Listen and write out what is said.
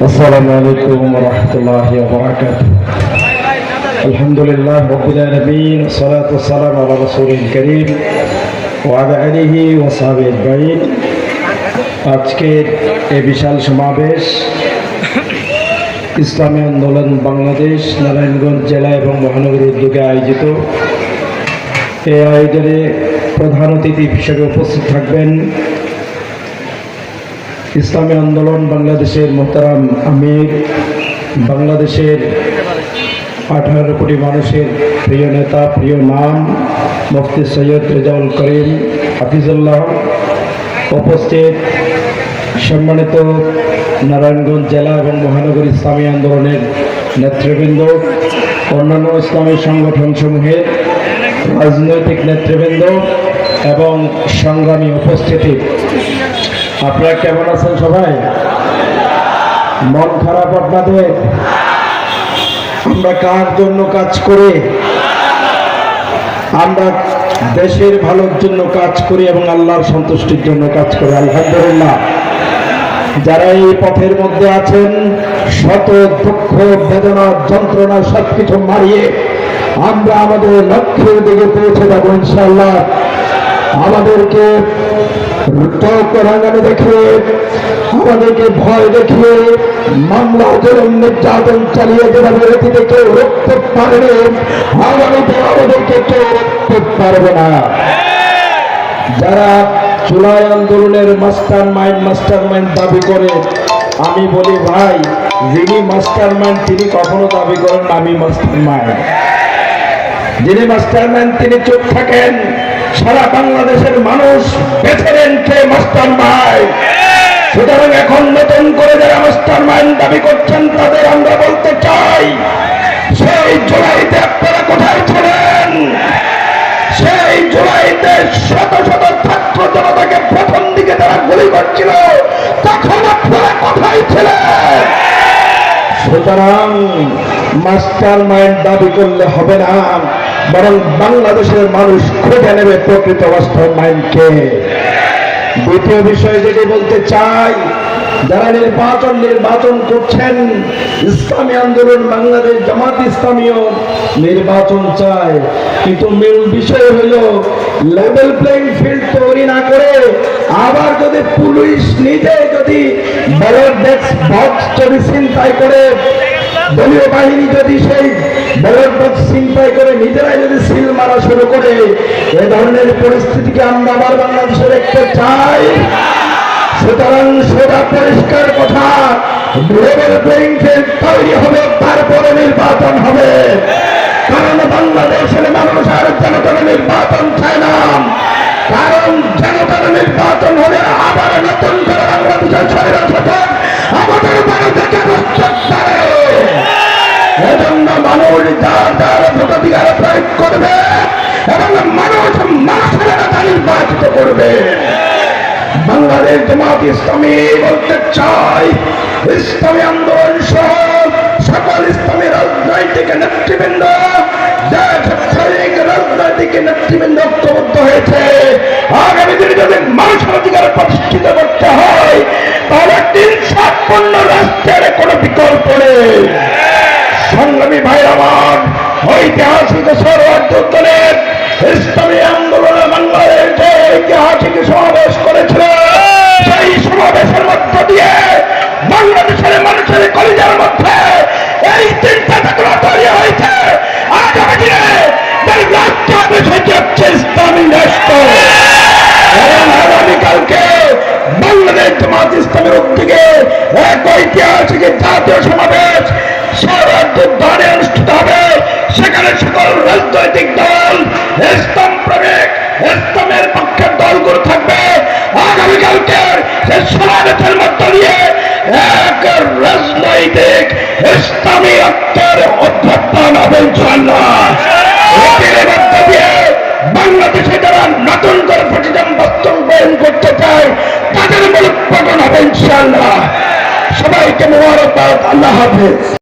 السلام عليكم ورحمة الله وبركاته. الحمد لله رب العالمين والصلاة والسلام على رسوله الكريم وعلى آله وصحبه أجمعين. আজকের এই বিশাল সমাবেশ ইসলামী আন্দোলন বাংলাদেশ নারায়ণগঞ্জ জেলা এবং মহানগরীর উদ্যোগে আয়োজিত। এই আয়োজনে প্রধান অতিথি হিসেবে উপস্থিত থাকবেন ইসলামী আন্দোলন বাংলাদেশের মোহতারাম আমির, বাংলাদেশের 18 কোটি মানুষের প্রিয় নেতা, প্রিয় নাম মুফতি সৈয়দ রেজাউল করিম হাফিজুল্লাহ। উপস্থিত সম্মানিত নারায়ণগঞ্জ জেলা এবং মহানগরী ইসলামী আন্দোলনের নেতৃবৃন্দ, অন্যান্য ইসলামী সংগঠনসমূহের রাজনৈতিক নেতৃবৃন্দ এবং সংগ্রামী উপস্থিতি, আপনারা কেমন আছেন? সবাই মন খারাপ আপনাদের? আমরা কার জন্য কাজ করি? আমরা দেশের ভালোর জন্য কাজ করি এবং আল্লাহর সন্তুষ্টির জন্য কাজ করি। আলহামদুলিল্লাহ, যারা এই পথের মধ্যে আছেন, শত দুঃখ বেদনা যন্ত্রণা সবকিছু মারিয়ে আমরা আমাদের লক্ষ্যের দিকে পৌঁছে যাবো ইনশাআল্লাহ। আমাদেরকে রাঙানো দেখিয়ে, আমাদেরকে ভয় দেখিয়ে, মামলা জুলুম নির্যাতন চালিয়ে যেভাবে অতীতে কেউ রুখতে পারবে, আগামীতে আমাদেরকে কেউ রুখতে পারবে না। যারা জুলাই আন্দোলনের মাস্টার মাইন্ড দাবি করে, আমি বলি ভাই, যিনি মাস্টার মাইন্ড তিনি কখনো দাবি করেন না আমি মাস্টার মাইন্ড। যিনি মাস্টার মাইন্ড তিনি চুপ থাকেন। সারা বাংলাদেশের মানুষ বেছে নেন কে মাস্টার মাইন্ড। সুতরাং এখন নতুন করে যারা মাস্টার মাইন্ড দাবি করছেন তাদের আমরা বলতে চাই, সেই জুলাইতে আপনারা কোথায় ছিলেন? সেই জুলাইতে শত শত ছাত্র জনতাকে প্রথম দিকে তারা গুলি করছিল, তখন আপনারা কোথায় ছিলেন? সুতরাং মাস্টার মাইন্ড দাবি করলে হবে না, বরং বাংলাদেশের মানুষ খুঁজে নেবে প্রকৃত মাস্টার মাইন্ডকে। দ্বিতীয় বিষয় যেটি বলতে চাই, যারা নির্বাচন করছেন, ইসলামী আন্দোলন বাংলাদেশ জামাত ইসলামীও নির্বাচন চায়, কিন্তু মূল বিষয় হল লেভেল প্লেইং ফিল্ড তৈরি না করে আবার যদি পুলিশ নিজে যদি ব্যালট বক্স যদি ছিনতাই করে, দলীয় বাহিনী যদি সেই ব্যালট বক্স ছিনতাই করে নিজেরাই যদি সিল মারা শুরু করে, এ ধরনের পরিস্থিতিকে আমরা আবার বাংলাদেশে দেখতে চাই। সুতরাং সেটা পরিষ্কার কথা, লেভেল প্লেইং ফিল্ড তৈরি হবে, তারপরে নির্বাচন হবে। কারণ বাংলাদেশের মানুষ আর জনতার নির্বাচন চায় না, কারণ জনতার নির্বাচন হলে আবার নতুন করে বাংলাদেশের স্বৈরাচার আমাদের ভারতকে প্রস্তুত করে। এজন্য মানুষ যার ভোটাধিকার প্রয়োগ করবে এবং মানুষের নেতা নির্বাচিত করবে। বাংলাদেশ জামাত ইসলামী বলতে চাই, ইসলামী আন্দোলন সহ সকল ইসলামী রাজনৈতিক নেতৃবৃন্দ, রাজনৈতিক নেতৃবৃন্দ ঐক্যবদ্ধ হয়েছে। আগামী দিনে যদি মানুষের অধিকার প্রতিষ্ঠিত করতে হয়, তাহলে ইনসাফপূর্ণ রাষ্ট্রের কোনো বিকল্প নেই। সংগ্রামী ভাই আমার, ঐতিহাসিক সর্বাধিক ইসলামী আন্দোলনে বাংলাদেশ যে ঐতিহাসিক সমাবেশ করেছিল, সেই সমাবেশের মধ্য দিয়ে বাংলাদেশের মানুষের কলিজার মধ্যে এই চিন্তা চেতনা তৈরি হয়েছে। আগামী দিনে রাষ্ট্র বিষয়টি হচ্ছে ইসলামী রাষ্ট্র। আগামীকালকে বাংলাদেশ জামাত ইসলামের উদ্যোগে এক ঐতিহাসিক জাতীয় সমাবেশ সারাদিনে অনুষ্ঠিত হবে। সেখানে সকল রাজনৈতিক দল, ইসলাম প্রেমিক, ইসলামের পক্ষের দলগুলো থাকবে। আগামীকালকে সেই সমাবেশের মধ্য দিয়ে এক রাজনৈতিক ইসলামী ঐক্যের অভ্যুত্থান হবে ইনশাআল্লাহ। এর মধ্য দিয়ে বাংলাদেশে যারা নতুন করে প্রতিদান বাস্তবায়ন করতে চায় তাদের মূল পতন হবে ইনশাআল্লাহ। সবাইকে মোবারকবাদ। আল্লাহ হাফেজ।